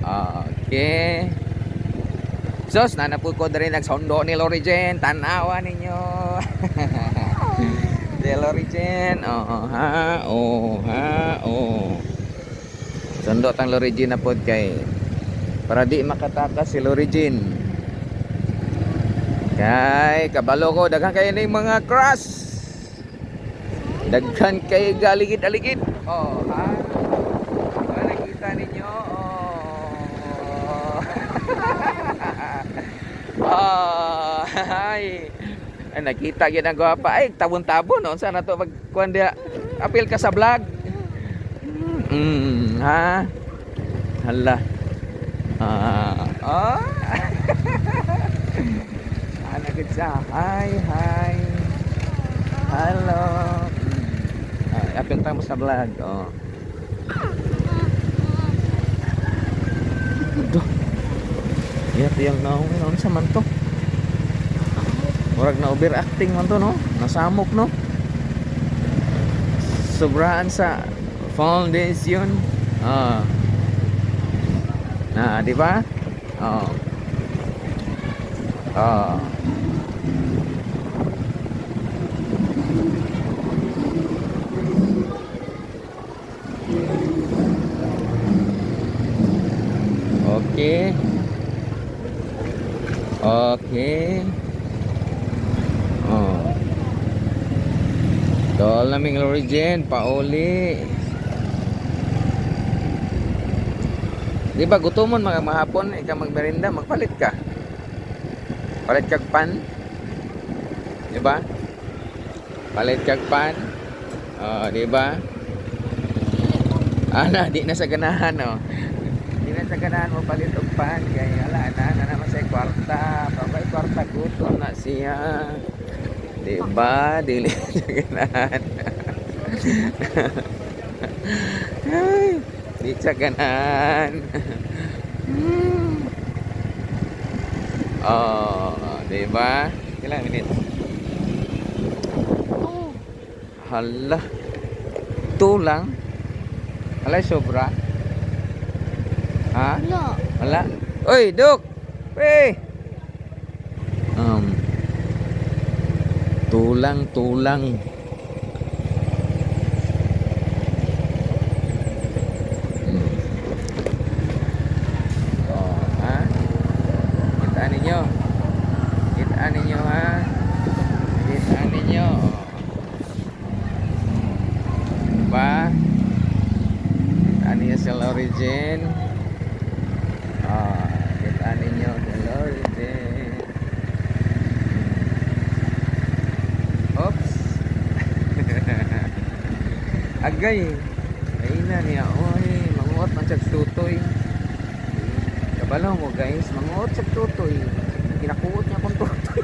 Okay. Sos, nanapod ko rin nagsondo ni Lorigen. Tanawa ninyo. Si Lorigen. Oh, ha. Oh, ha. Oh. Sondo tang Lorigen na pod kay para di makatakas si Lorigen. Kay kabalo ko daghan kay ning mga crush. Daghan kay galigid-aligid. Oh, ha. Nakita ninyo. Oh. Oh, ay. Ay nakita gyud ang gwapa. Ay tabon-tabon no. Sana to magkuan dia. Apil ka sa vlog. Ha. Hala. Oh. Ana gid sa. Hi. Hello. Apil ta mo sa vlog. Oh. Duh. Yat yang naon sa man to. Murag na overacting man to no. Nasamok no. Sobraan sa foundation. Nah, di ba? Okay. Tol naming Lorigen, pauli. Di ba gutomon mga mahapon, ikaw magmerinda, magpalit ka. Palit kag pan. Di ba? Palit kag pan. Di ba? Di na sa ganahan, no. Di na sa ganahan mo palit og pan kay ala na naman sa kwarta. Pabay kwarta gutom na siya. Di ba? Dili sa ganahan. Ay, di sa ganahan. Di ba? Ilang minutes? Hala. Tulang. Hala sobra. Ha? Hala. Oy, Duk. Hey. Tulang. Ha? Kita ninyo ha. Kita ninyo. Diba? Kita ninyo sa Lorigen. Kita ninyo sa Lorigen. Oops. Agay. Ayun na niya. Oy, manguot man siya tutoy. Kabalo mo guys, manguot siya tutoy. Kinakuot niya akong tutoy.